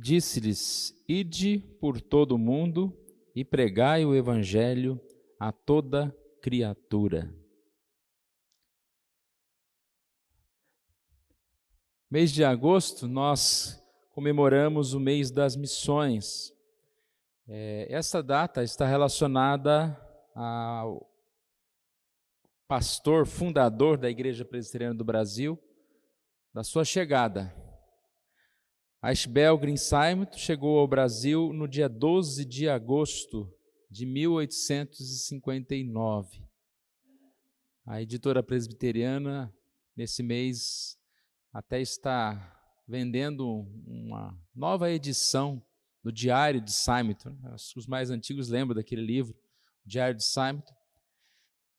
disse-lhes: Ide por todo o mundo e pregai o evangelho a toda criatura. Mês de agosto, nós comemoramos o mês das missões. Essa data está relacionada ao pastor fundador da Igreja Presbiteriana do Brasil, da sua chegada. Ashbel Green Simon chegou ao Brasil no dia 12 de agosto de 1859. A editora presbiteriana, nesse mês, até está vendendo uma nova edição do Diário de Simonton. Os mais antigos lembram daquele livro, o Diário de Simonton,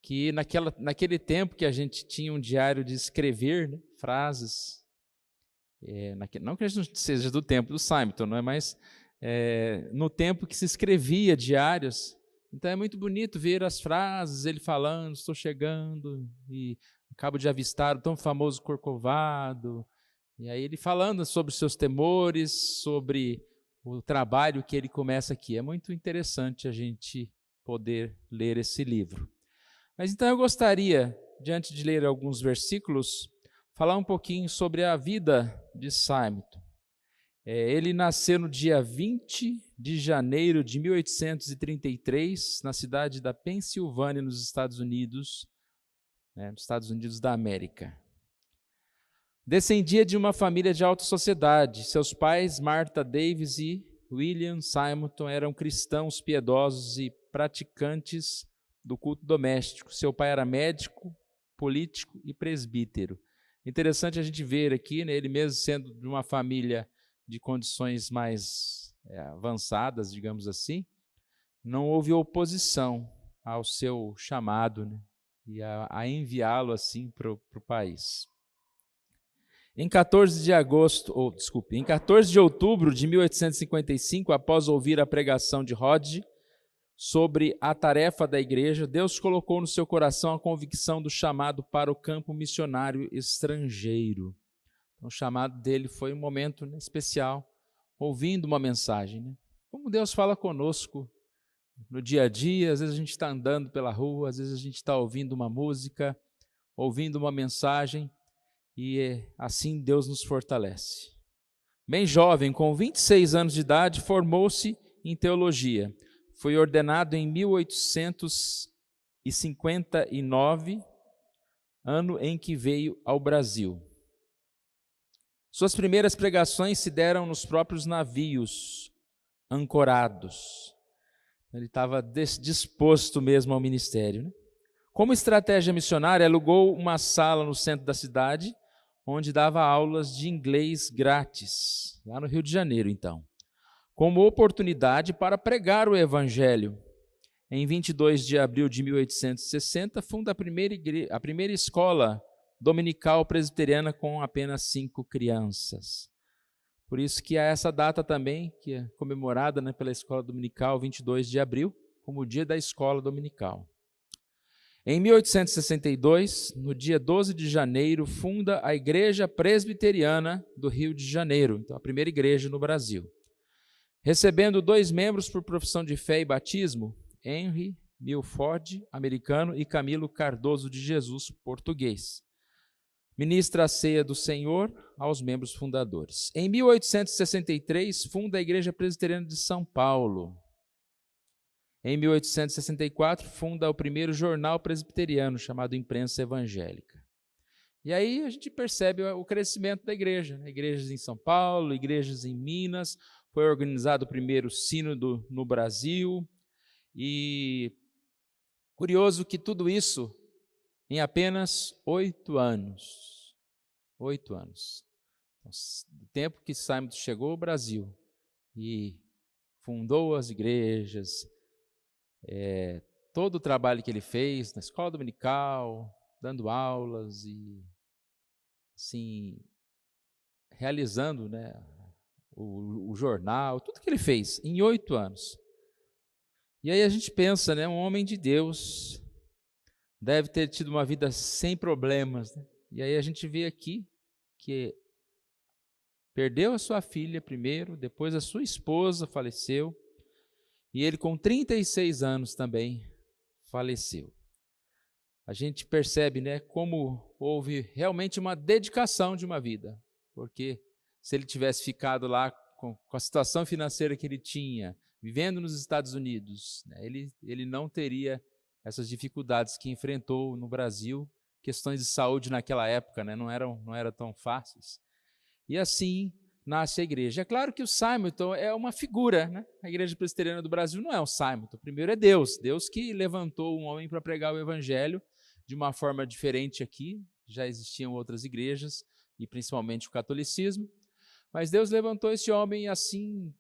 que naquele tempo que a gente tinha um diário de escrever, né, frases, não que a gente não seja do tempo do Simonton, não é? Mas no tempo que se escrevia diários, então é muito bonito ver as frases, ele falando, estou chegando, e acabo de avistar o tão famoso Corcovado, e aí ele falando sobre seus temores, sobre o trabalho que ele começa aqui. É muito interessante a gente poder ler esse livro. Mas então eu gostaria, diante de ler alguns versículos, falar um pouquinho sobre a vida de Simonton. Ele nasceu no dia 20 de janeiro de 1833, na cidade da Pensilvânia, nos Estados Unidos, nos Estados Unidos da América. Descendia de uma família de alta sociedade. Seus pais, Martha Davis e William Simonton, eram cristãos piedosos e praticantes do culto doméstico. Seu pai era médico, político e presbítero. Interessante a gente ver aqui, né, ele mesmo sendo de uma família de condições mais avançadas, digamos assim, não houve oposição ao seu chamado, né, e a enviá-lo assim para o país. Em 14 de outubro de 1855, após ouvir a pregação de Hodge sobre a tarefa da igreja, Deus colocou no seu coração a convicção do chamado para o campo missionário estrangeiro. Então, o chamado dele foi um momento, né, especial, ouvindo uma mensagem, né? Como Deus fala conosco no dia a dia, às vezes a gente está andando pela rua, às vezes a gente está ouvindo uma música, ouvindo uma mensagem, e assim Deus nos fortalece. Bem jovem, com 26 anos de idade, formou-se em teologia. Foi ordenado em 1859, ano em que veio ao Brasil. Suas primeiras pregações se deram nos próprios navios ancorados. Ele estava disposto mesmo ao ministério, né? Como estratégia missionária, alugou uma sala no centro da cidade, onde dava aulas de inglês grátis, lá no Rio de Janeiro, então, como oportunidade para pregar o evangelho. Em 22 de abril de 1860, funda a primeira escola dominical presbiteriana com apenas 5 crianças. Por isso que há essa data também, que é comemorada, né, pela escola dominical, 22 de abril, como o dia da escola dominical. Em 1862, no dia 12 de janeiro, funda a Igreja Presbiteriana do Rio de Janeiro, então a primeira igreja no Brasil. Recebendo 2 membros por profissão de fé e batismo, Henry Milford, americano, e Camilo Cardoso de Jesus, português. Ministra a ceia do Senhor aos membros fundadores. Em 1863, funda a Igreja Presbiteriana de São Paulo. Em 1864, funda o primeiro jornal presbiteriano, chamado Imprensa Evangélica. E aí a gente percebe o crescimento da igreja. Igrejas em São Paulo, igrejas em Minas. Foi organizado o primeiro sínodo no Brasil. E curioso que tudo isso em apenas 8 anos. 8 anos. Do tempo que Simonton chegou ao Brasil e fundou as igrejas, todo o trabalho que ele fez na escola dominical, dando aulas e assim, realizando, né, o jornal, tudo que ele fez em 8 anos. E aí a gente pensa, né, um homem de Deus deve ter tido uma vida sem problemas, né? E aí a gente vê aqui que Perdeu a sua filha primeiro, depois a sua esposa faleceu, e ele com 36 anos também faleceu. A gente percebe, né, como houve realmente uma dedicação de uma vida, porque se ele tivesse ficado lá com a situação financeira que ele tinha, vivendo nos Estados Unidos, né, ele não teria essas dificuldades que enfrentou no Brasil. Questões de saúde naquela época, né, não eram tão fáceis. E assim nasce a igreja. É claro que o Simonton é uma figura, né? A Igreja Presbiteriana do Brasil não é o Simonton. Primeiro é Deus que levantou um homem para pregar o evangelho de uma forma diferente aqui. Já existiam outras igrejas, e principalmente o catolicismo. Mas Deus levantou esse homem e assim,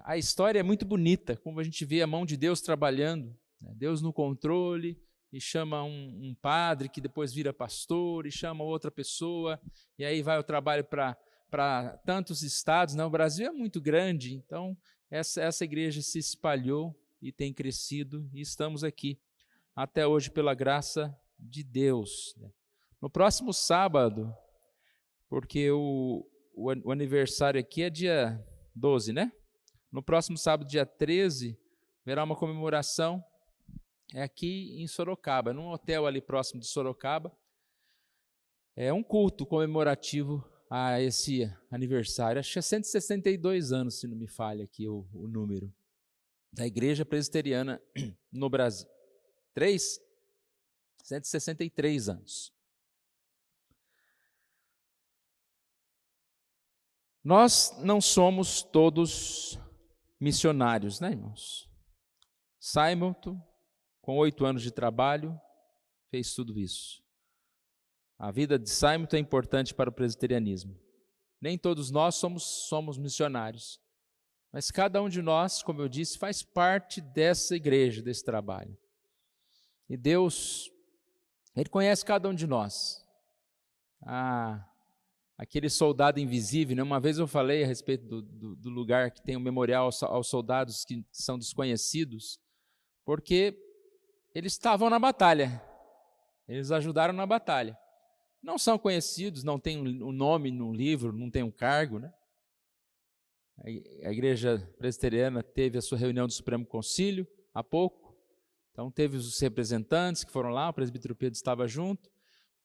a história é muito bonita, como a gente vê a mão de Deus trabalhando, né? Deus no controle, e chama um padre que depois vira pastor, e chama outra pessoa, e aí vai o trabalho para tantos estados, né? O Brasil é muito grande, então essa igreja se espalhou e tem crescido, e estamos aqui até hoje pela graça de Deus. No próximo sábado, porque o aniversário aqui é dia 12, né? No próximo sábado, dia 13, haverá uma comemoração, aqui em Sorocaba, num hotel ali próximo de Sorocaba. É um culto comemorativo a esse aniversário. Acho que é 162 anos, se não me falha aqui o número, da Igreja Presbiteriana no Brasil. 163 anos. Nós não somos todos missionários, né, irmãos? Simonton, com 8 anos de trabalho, fez tudo isso. A vida de Simonton é importante para o presbiterianismo. Nem todos nós somos missionários, mas cada um de nós, como eu disse, faz parte dessa igreja, desse trabalho. E Deus, Ele conhece cada um de nós. Aquele soldado invisível, né? Uma vez eu falei a respeito do lugar que tem um memorial aos soldados que são desconhecidos, porque eles estavam na batalha, eles ajudaram na batalha. Não são conhecidos, não tem um nome no livro, não tem um cargo, né? A Igreja Presbiteriana teve a sua reunião do Supremo Concílio há pouco, então teve os representantes que foram lá, o presbítero Pedro estava junto,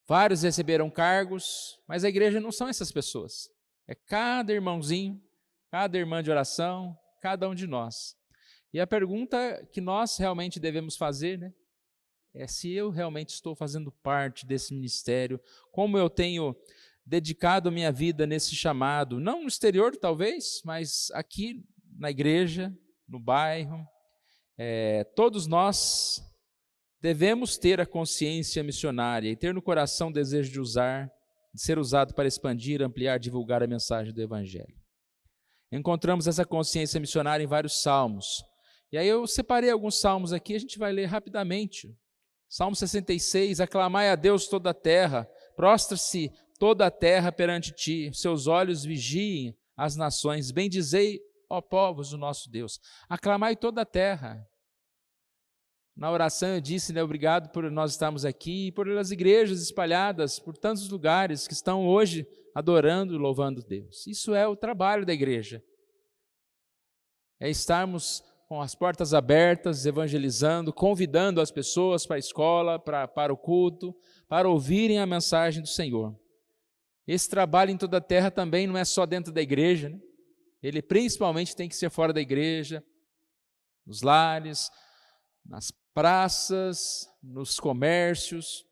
vários receberam cargos, mas a igreja não são essas pessoas. É cada irmãozinho, cada irmã de oração, cada um de nós. E a pergunta que nós realmente devemos fazer, né, é se eu realmente estou fazendo parte desse ministério, como eu tenho dedicado minha vida nesse chamado, não no exterior talvez, mas aqui na igreja, no bairro. Todos nós devemos ter a consciência missionária e ter no coração o desejo de ser usado para expandir, ampliar, divulgar a mensagem do Evangelho. Encontramos essa consciência missionária em vários salmos. E aí eu separei alguns salmos aqui, a gente vai ler rapidamente. Salmo 66, aclamai a Deus toda a terra, prostra-se toda a terra perante ti, seus olhos vigiem as nações, bendizei, ó povos, o nosso Deus. Aclamai toda a terra. Na oração eu disse, né, obrigado por nós estarmos aqui, por as igrejas espalhadas por tantos lugares que estão hoje adorando e louvando Deus. Isso é o trabalho da igreja. É estarmos com as portas abertas, evangelizando, convidando as pessoas para a escola, para o culto, para ouvirem a mensagem do Senhor. Esse trabalho em toda a terra também não é só dentro da igreja, né? Ele principalmente tem que ser fora da igreja, nos lares, nas praças, nos comércios,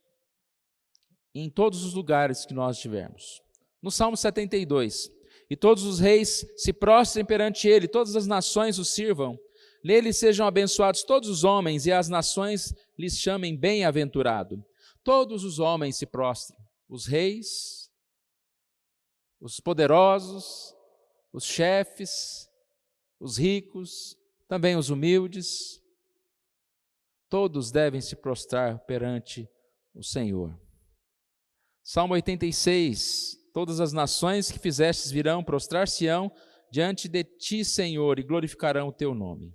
em todos os lugares que nós estivermos. No Salmo 72, e todos os reis se prostrem perante ele, todas as nações o sirvam, nele sejam abençoados todos os homens, e as nações lhes chamem bem-aventurado. Todos os homens se prostram, os reis, os poderosos, os chefes, os ricos, também os humildes, todos devem se prostrar perante o Senhor. Salmo 86, todas as nações que fizestes virão, prostrar-se-ão diante de ti, Senhor, e glorificarão o teu nome.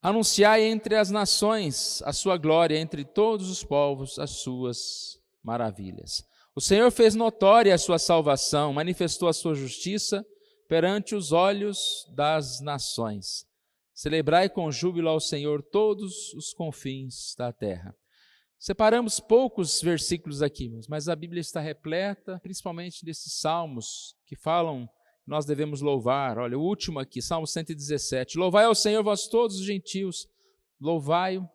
Anunciai entre as nações a sua glória, entre todos os povos as suas maravilhas. O Senhor fez notória a sua salvação, manifestou a sua justiça perante os olhos das nações. Celebrai com júbilo ao Senhor todos os confins da terra. Separamos poucos versículos aqui, mas a Bíblia está repleta, principalmente desses salmos que falam que nós devemos louvar. Olha, o último aqui, Salmo 117. Louvai ao Senhor, vós todos os gentios, louvai-o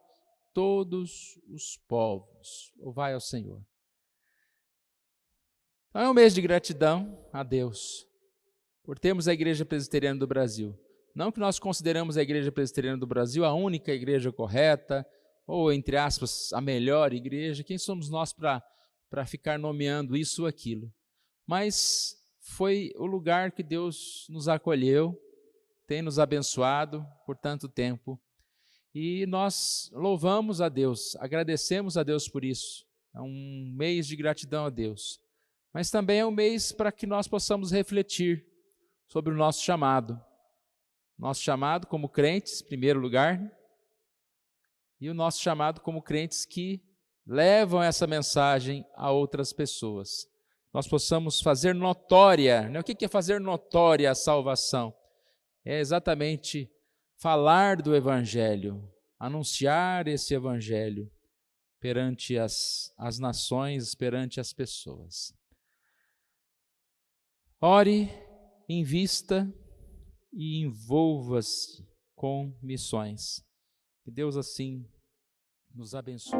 todos os povos. Louvai ao Senhor. Então é um mês de gratidão a Deus por termos a Igreja Presbiteriana do Brasil. Não que nós consideramos a Igreja Presbiteriana do Brasil a única igreja correta, ou, entre aspas, a melhor igreja. Quem somos nós para ficar nomeando isso ou aquilo? Mas foi o lugar que Deus nos acolheu, tem nos abençoado por tanto tempo. E nós louvamos a Deus, agradecemos a Deus por isso. É um mês de gratidão a Deus. Mas também é um mês para que nós possamos refletir sobre o nosso chamado. Nosso chamado como crentes, em primeiro lugar, e o nosso chamado como crentes que levam essa mensagem a outras pessoas. Nós possamos fazer notória, né? O que é fazer notória a salvação? É exatamente falar do Evangelho, anunciar esse Evangelho perante as nações, perante as pessoas. Ore, invista e envolva-se com missões. Que Deus assim nos abençoe.